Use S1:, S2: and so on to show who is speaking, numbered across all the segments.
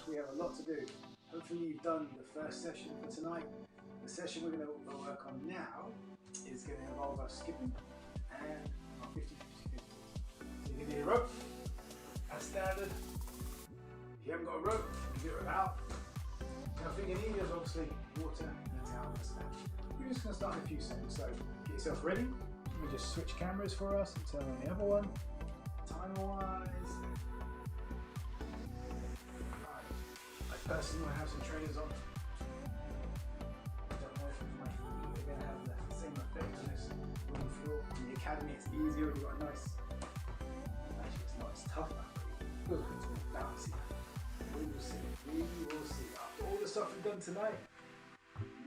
S1: We have a lot to do. Hopefully you've done the first session for tonight. The session we're going to work on now is going to involve us skipping and 50-50-50. So you can need a rope, as standard. If you haven't got a rope, you can do it without. Now, thing you need is obviously water and a towel, as standard. We're just going to start in a few seconds. So get yourself ready. Let me just switch cameras for us and turn on the other one. Time-wise, I personally want to have some trainers on. I don't know if they're going to have the same effect on this wooden floor. In the academy, it's easier. We've got a nice. Actually, it's not as tough. It's more bouncy. We will see. We will see. After all the stuff we've done tonight,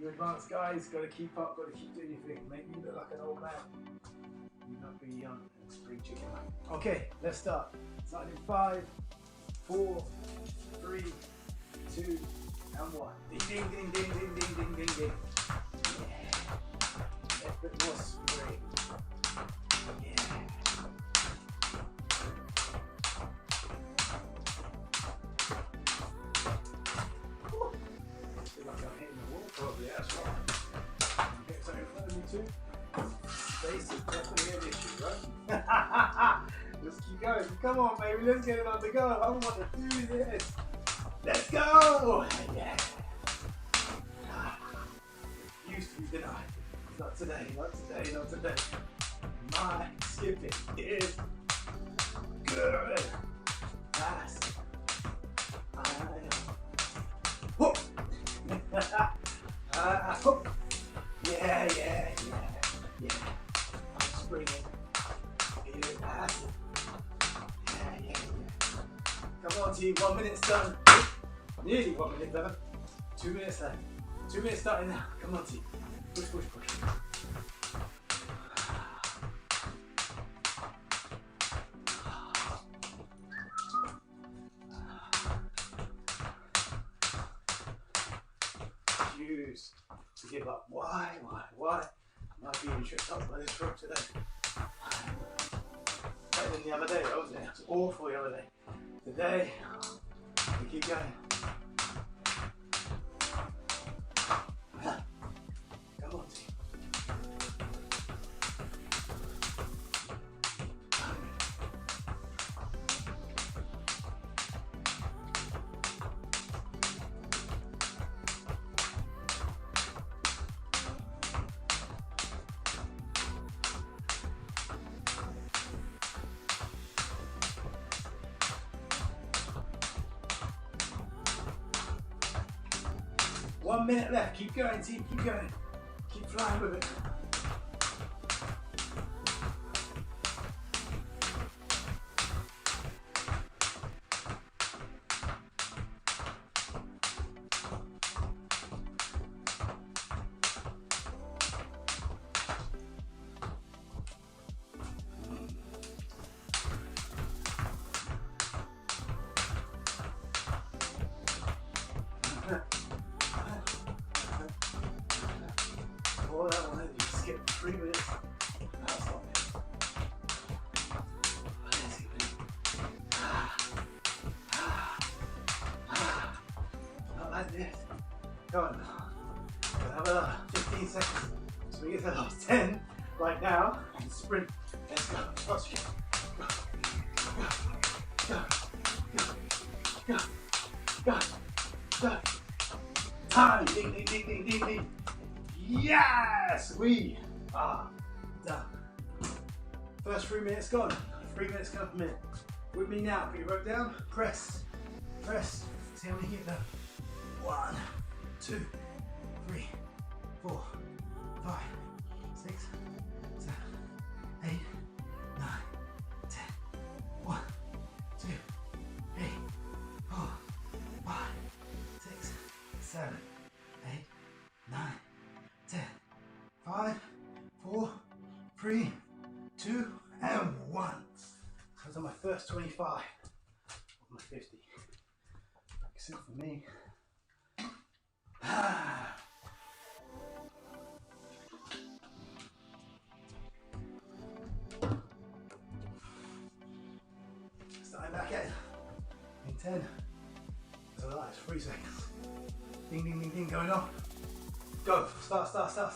S1: you advanced guys, got to keep up. Got to keep doing your thing. Make me look like an old man. You're not being young and spring chicken. Okay, let's start. Starting in 5, 4, 3, 2, and 1. Ding, ding, ding, ding, ding, ding, ding, ding, ding. Yeah. A bit more spring. Yeah. I feel like I'm hitting the wall probably, that's right. Get something in front of me too. Space is definitely an issue, right? Let's keep going. Come on, baby. Let's get it on the go. I want to do this. Let's go! Yeah. Used to be denied. Not today, not today, not today. My skipping is good. Fast. Whoop. Whoop. Yeah, yeah, yeah, yeah. I'm springing. You're passing. Yeah, yeah, yeah. Come on, team. 1 minute's done. Nearly 1 minute done. 2 minutes left. 2 minutes starting now. Come on, team. Push, push, push. Refuse to give up. Why? I might be even tripped up by this rope today. Better than the other day, wasn't it? It was awful the other day. Today, we keep going. Come on, team. One minute left. Keep going, team. Keep going. Keep flying with it. All that one, you skip 3 minutes. That's not it. Not like this. Come on. We'll have another 15 seconds. So we get to the last 10 right now and sprint. Let's go. Cross you. Go. Go. Go. Go. Go. Go. Time. Ding, ding, ding, ding, ding, ding. Yes! We are done. First 3 minutes gone. 3 minutes come per minute. With me now. Put your rope down. Press. Press. See how many you get done. 1, 2, 3, 4, 5, 6, 7, 8, 9, 10. 1, 2, 3, 4, 5, 6, 7, 8, 9, 10. 5, 4, 3, 2, and 1. Those are my first 25 of my 50. That's it for me. Starting back in 10. So that's 3 seconds. Ding, ding, ding, ding, going on. Go. Start. Start. A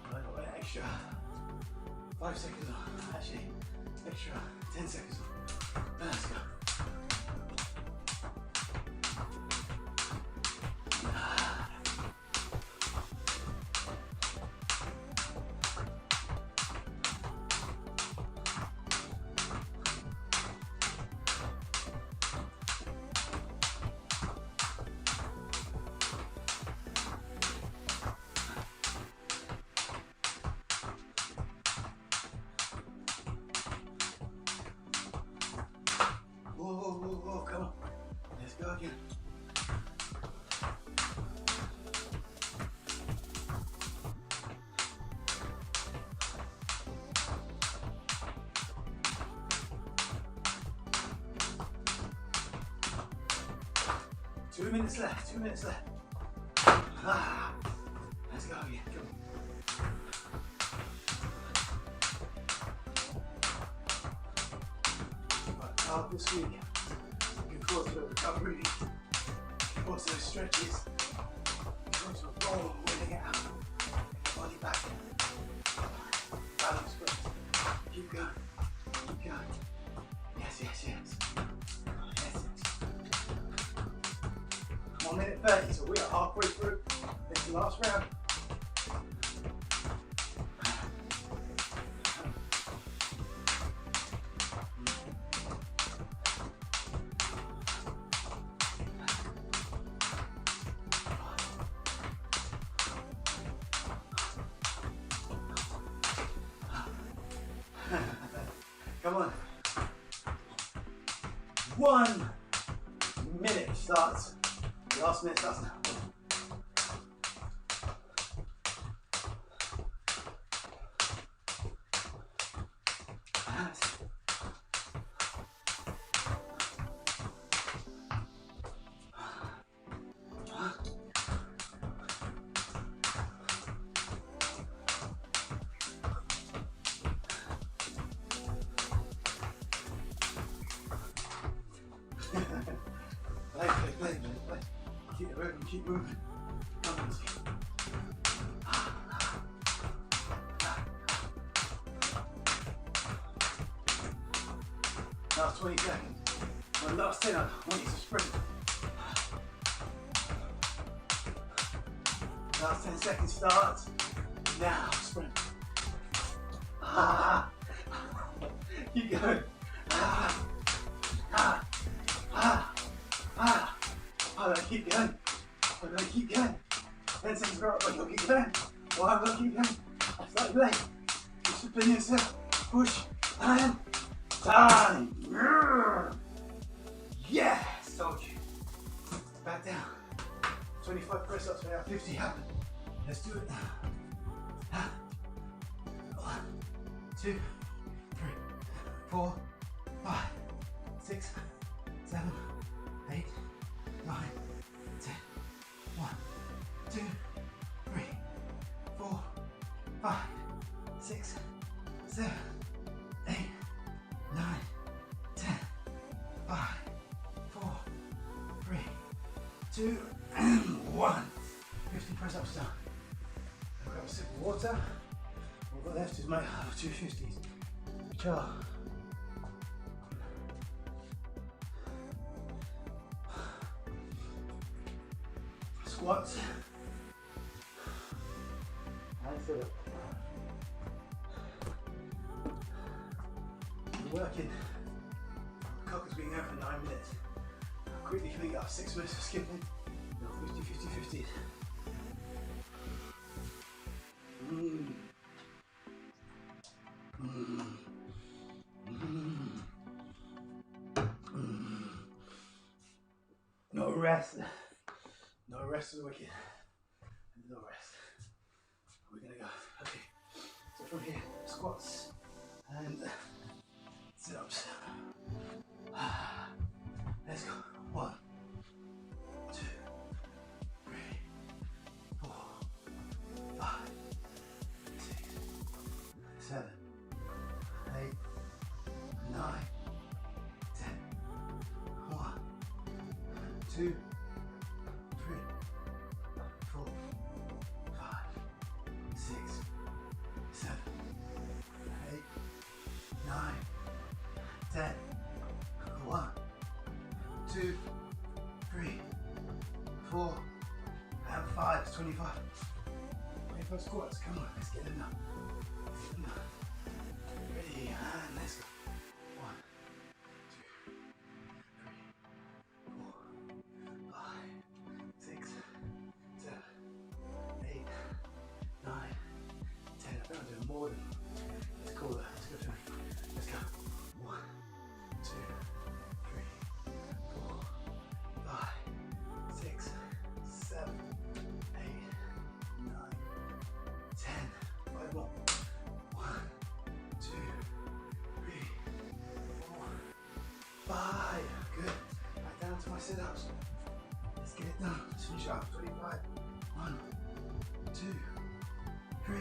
S1: little bit extra. 5 seconds on. Actually, extra 10 seconds on. Let's go. Whoa, come on. Let's go again. Two minutes left. Let's go again. Come on. Right, this week. Looking forward to the recovery. Looking forward to those stretches. Looking forward to a roll, winning it out. Get your body back. Balance first. Keep going. Yes. 1 minute 30, so we are halfway through. It's the last round. Come on. 1 minute starts. Last minute starts now. Play. Keep the rhythm, keep moving. Last 20 seconds. Well, last 10, I want you to sprint. Last 10 seconds starts. Now, sprint. Keep going. Keep going. I'm gonna keep going. 10 seconds go up, but you'll keep going. Why I'm gonna keep going? I started late. Discipline yourself. Push and time. Yes, told you. Back down. 25 press ups, we have 50 happen. Let's do it now. 1, 2, 3, 4, 5, 6, 7, 8, 9, 10. 1, 2, 3, 4, 5, 6, 7, 8, 9, 10. 5, 4, 3, 2, and 1. 50 press ups down. I've got a sip of water. What I've got left is my 250s, which are squats and sit up. We're working. The clock has been going for 9 minutes. How quickly can we get up 6 minutes of skipping? 50. No rest. No rest of the wicked. No rest. We're gonna go. Okay. So from here, squats and sit-ups. Let's go. 1, 2, 3, 4, 5, 6, 7, 8, 9, 10. 1, 2, 3, 4, 5, 6, 7, 8, 9, 10. 1, 2, 3, 4, and 5. It's 25. 25 squats. Come on, let's get them now. Ready, and let's go. 1, 2, 3, 4, 5, 6, 7, 8, 9, 10. I think I'm doing more than. Let's call that. Let's go through. Let's go. 1, 2, 3, 4, 5, 6, 7, 8, 9, 10. 5 more. 1, 2, 3, 4, 5. Good. Back down to my sit-ups. Let's get it done. Let's finish up. 25. 1, 2, 3,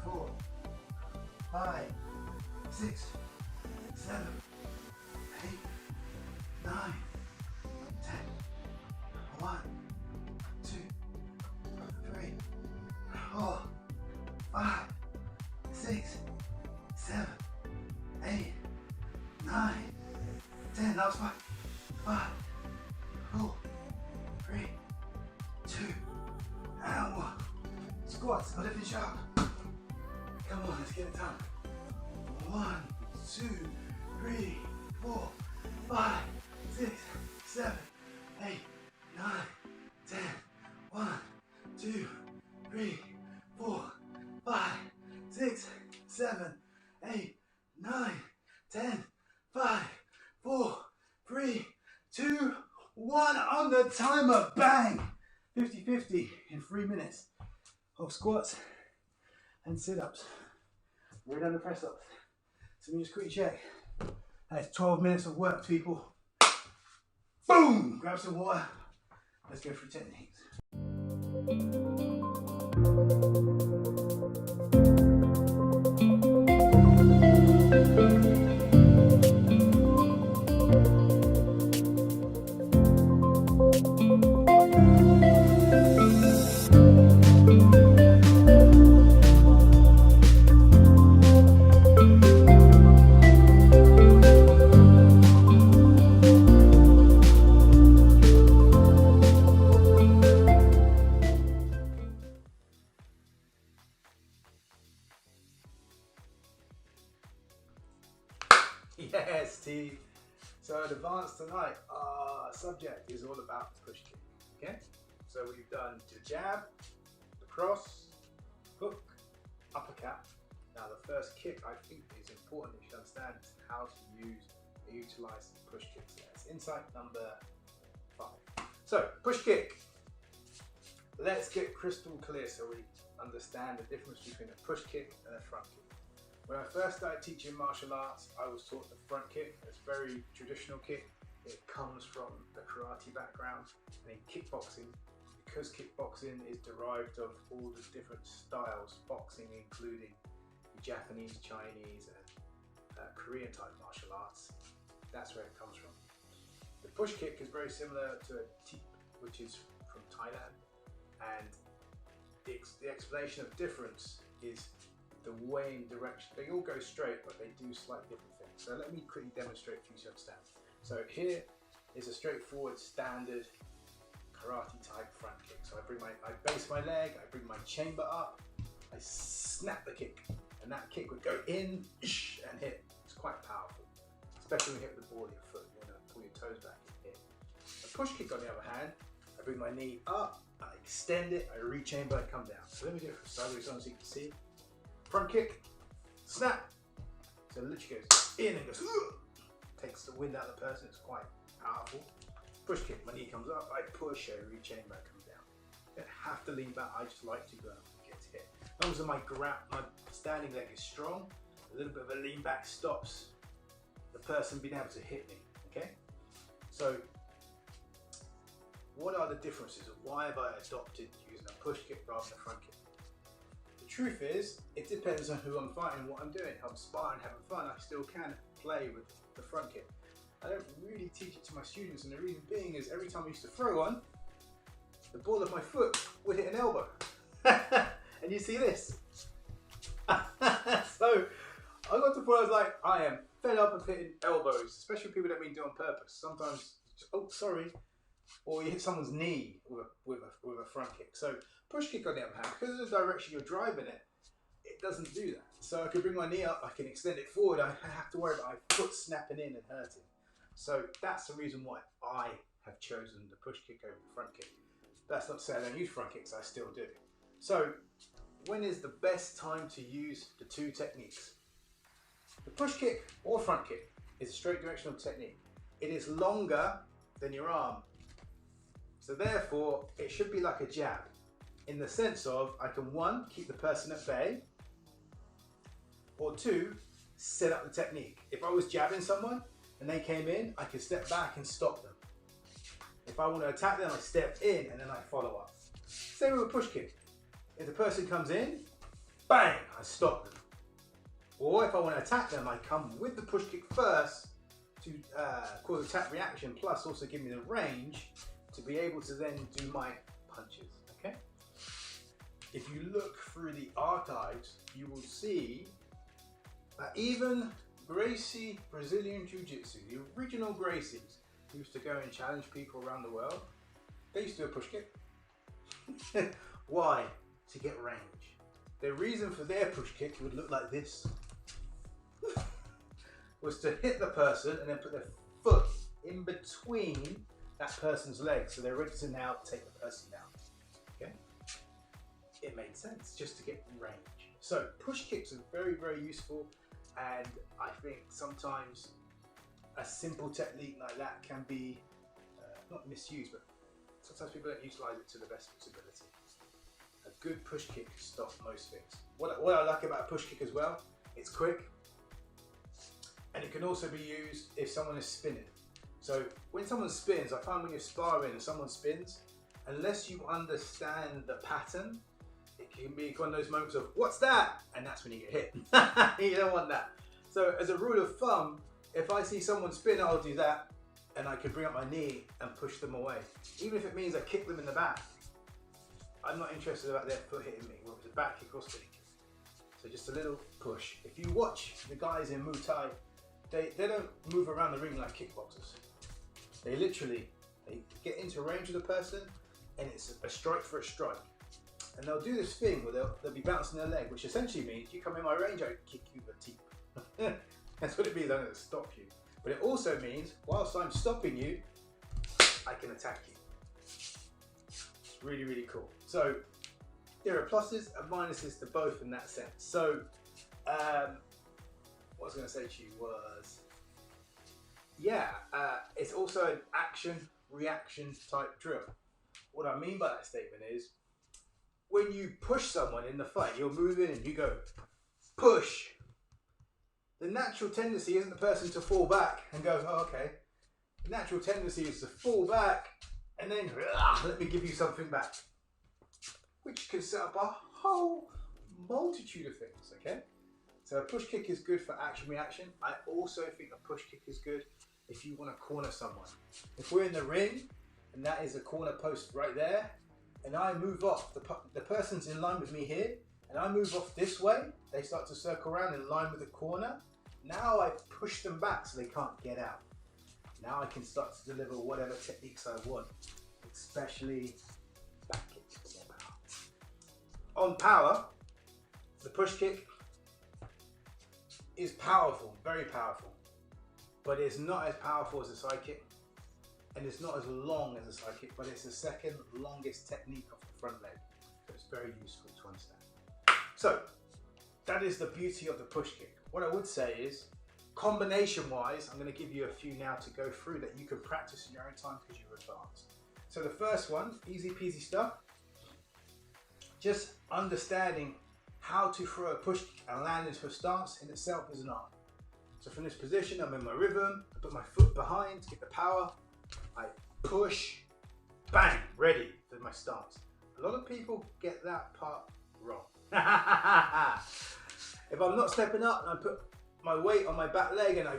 S1: 4, 5, 6, 7, 8, 9, 10. 1, 2, 3, 4, 5, 6, 7, 8, 9, 10. That was 5, 5, 4, 3, 2, and 1. Squats. Let it finish up. Come on, let's get it done. 1, 2, 3, 4, 5, 6, 7, 8, 9, 10. 1, 2, 3, 4, 5, 6, 7, 8, 9, 10. 5, 4, 3, 2, 1. On the timer. Bang! 50-50 in 3 minutes of squats and sit-ups. We're done the press-ups. So let me just quickly check. That's 12 minutes of work, people. Boom! Grab some water. Let's go through techniques. Yes, team. So advanced tonight, our subject is all about the push kick. Okay? So we've done the jab, the cross, hook, uppercut. Now the first kick I think is important that you understand is how to utilize the push kicks. That's insight number 5. So push kick. Let's get crystal clear so we understand the difference between a push kick and a front kick. When I first started teaching martial arts, I was taught the front kick. It's a very traditional kick. It comes from the karate background. And in kickboxing, because kickboxing is derived of all the different styles, boxing including Japanese, Chinese and Korean type martial arts, that's where it comes from. The push kick is very similar to a teep, which is from Thailand. And the explanation of difference is the way and direction. They all go straight, but they do slightly different things. So let me quickly demonstrate for you to understand. So here is a straightforward standard karate type front kick. So I base my leg, I bring my chamber up, I snap the kick, and that kick would go in and hit. It's quite powerful, especially when you hit the ball of your foot. You want to pull your toes back and hit. A push kick on the other hand, I bring my knee up, I extend it, I re-chamber, I come down. So let me do it from sideways on so you can see. Front kick, snap. So it literally goes in and goes, takes the wind out of the person. It's quite powerful. Push kick, my knee comes up, I push, I re-chamber, I come down. You don't have to lean back, I just like to go up and get hit. As long as my standing leg is strong, a little bit of a lean back stops the person being able to hit me, okay? So, what are the differences? Why have I adopted using a push kick rather than a front kick? The truth is, it depends on who I'm fighting, what I'm doing. If I'm sparring, having fun, I still can play with the front kick. I don't really teach it to my students, and the reason being is every time I used to throw one, the ball of my foot would hit an elbow. And you see this. So I got to the point I was like, I am fed up of hitting elbows, especially people that mean do on purpose. Sometimes, oh sorry, or you hit someone's knee with a front kick. So push kick on the other hand, because of the direction you're driving it, it doesn't do that. So I can bring my knee up, I can extend it forward, I have to worry about my foot snapping in and hurting. So that's the reason why I have chosen the push kick over the front kick. That's not to say I don't use front kicks, I still do. So when is the best time to use the two techniques? The push kick or front kick is a straight directional technique. It is longer than your arm. So therefore, it should be like a jab, in the sense of I can, one, keep the person at bay, or two, set up the technique. If I was jabbing someone and they came in, I could step back and stop them. If I want to attack them, I step in and then I follow up. Same with a push kick. If the person comes in, bang, I stop them. Or if I want to attack them, I come with the push kick first to cause attack reaction, plus also give me the range to be able to then do my punches, okay? If you look through the archives, you will see that even Gracie Brazilian Jiu-Jitsu, the original Gracies, who used to go and challenge people around the world, they used to do a push kick. Why? To get range. The reason for their push kick would look like this. Was to hit the person and then put their foot in between that person's legs, so they're ready to now take the person down. Okay? It made sense just to get range. So push kicks are very, very useful, and I think sometimes a simple technique like that can be not misused, but sometimes people don't utilize it to the best of its ability. A good push kick stops most things. What I like about a push kick as well, it's quick, and it can also be used if someone is spinning. So when someone spins, I find when you're sparring and someone spins, unless you understand the pattern, it can be one of those moments of, what's that? And that's when you get hit. You don't want that. So as a rule of thumb, if I see someone spin, I'll do that, and I can bring up my knee and push them away. Even if it means I kick them in the back. I'm not interested about their foot hitting me, whether it's a back kick or spinning kick. So just a little push. If you watch the guys in Muay Thai, they don't move around the ring like kickboxers. They literally, they get into range of the person, and it's a strike for a strike. And they'll do this thing where they'll be bouncing their leg, which essentially means you come in my range, I kick you the teeth. That's what it means, I'm going to stop you. But it also means, whilst I'm stopping you, I can attack you. It's really, really cool. So there are pluses and minuses to both in that sense. So what I was going to say to you was, yeah, it's also an action-reaction type drill. What I mean by that statement is, when you push someone in the fight, you're moving and you go, push. The natural tendency isn't the person to fall back and go, oh, okay. The natural tendency is to fall back and then, let me give you something back. Which can set up a whole multitude of things, okay? So a push kick is good for action reaction. I also think a push kick is good if you want to corner someone. If we're in the ring and that is a corner post right there, and I move off, the person's in line with me here, and I move off this way, they start to circle around in line with the corner. Now I push them back so they can't get out. Now I can start to deliver whatever techniques I want, especially back kicks. On power, the push kick is powerful, very powerful, but it's not as powerful as a side kick, and it's not as long as a side kick, but it's the second longest technique of the front leg. So it's very useful to understand. So that is the beauty of the push kick. What I would say is, combination wise, I'm going to give you a few now to go through that you can practice in your own time because you're advanced. So the first one, easy peasy stuff, just understanding how to throw a push kick and land into a stance in itself is an art. So from this position, I'm in my rhythm, I put my foot behind to get the power, I push, bang, ready for my stance. A lot of people get that part wrong. If I'm not stepping up and I put my weight on my back leg and I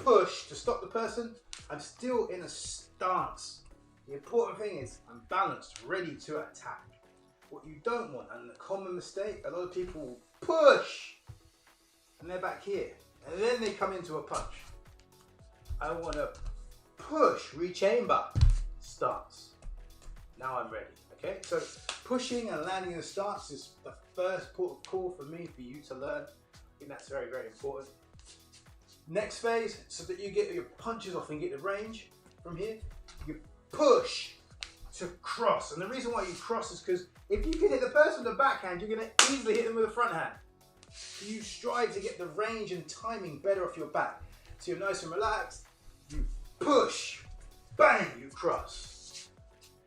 S1: push to stop the person, I'm still in a stance. The important thing is I'm balanced, ready to attack. What you don't want, and the common mistake, a lot of people will push and they're back here, and then they come into a punch. I want to push, rechamber, stance. Now I'm ready. Okay, so pushing and landing in a stance is the first port of call for me, for you to learn. I think that's very, very important. Next phase, so that you get your punches off and get the range from here, you push to cross. And the reason why you cross is because if you can hit the person with the backhand, you're going to easily hit them with the front hand. So you strive to get the range and timing better off your back. So you're nice and relaxed, you push, bang, you cross.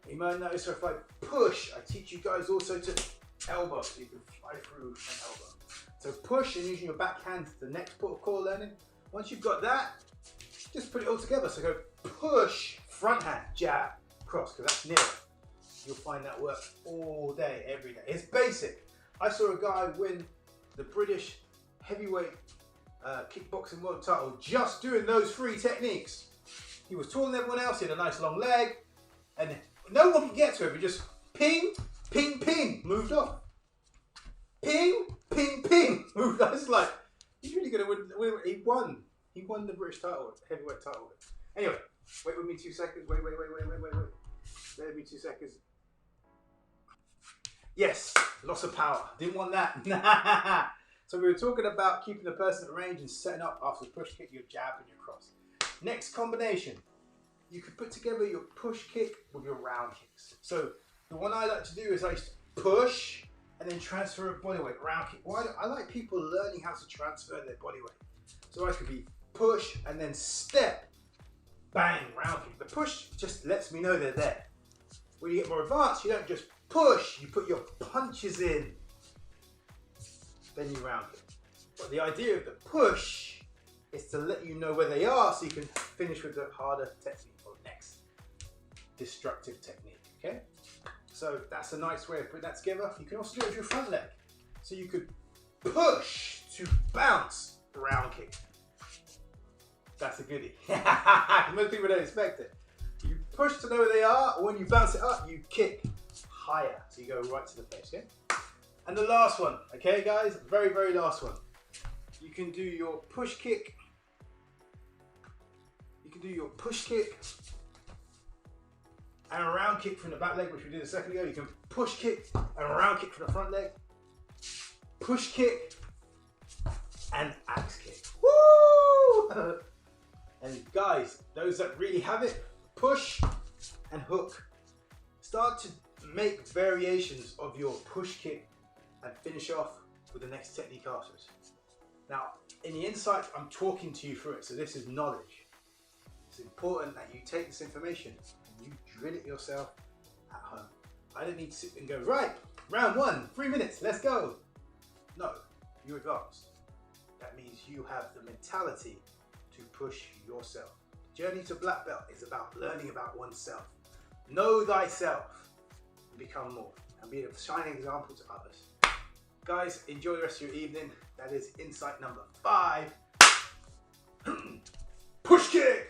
S1: You might notice if I push, I teach you guys also to elbow, so you can fly through an elbow. So push and using your backhand is the next port of call learning. Once you've got that, just put it all together. So go push, front hand, jab, cross, because that's nearer. You'll find that work all day, every day. It's basic. I saw a guy win the British heavyweight kickboxing world title just doing those 3 techniques. He was taller than everyone else, he had a nice long leg, and no one could get to him. He just ping, ping, ping, moved off. Ping, ping, ping, moved off. It's like, he's really gonna win. He won. He won the British title, heavyweight title. Anyway, wait with me 2 seconds. Wait. Let me 2 seconds. Yes, loss of power. Didn't want that. So we were talking about keeping the person at range and setting up after the push kick, your jab and your cross. Next combination, you could put together your push kick with your round kicks. So the one I like to do is I used to push and then transfer a body weight, round kick. I like people learning how to transfer their body weight. So I could be push and then step, bang, round kick. The push just lets me know they're there. When you get more advanced, you don't just push, you put your punches in, then you round kick. But the idea of the push is to let you know where they are so you can finish with the harder technique or next destructive technique, okay? So that's a nice way of putting that together. You can also do it with your front leg. So you could push to bounce, round kick. That's a goodie. Most people don't expect it. You push to know where they are, or when you bounce it up, you kick higher. So you go right to the face, okay? And the last one, okay guys? Very, very last one. You can do your push kick. You can do your push kick and a round kick from the back leg, which we did a second ago. You can push kick and a round kick from the front leg. Push kick and axe kick. Woo! And guys, those that really have it, push and hook. Start to make variations of your push kick and finish off with the next technique afterwards. Now, in the insight, I'm talking to you through it, so this is knowledge. It's important that you take this information and you drill it yourself at home. I don't need to sit and go, right, round 1, 3 minutes, let's go. No, you're advanced. That means you have the mentality to push yourself. The journey to black belt is about learning about oneself. Know thyself and become more and be a shining example to others. Guys, enjoy the rest of your evening. That is insight number 5. Push kick!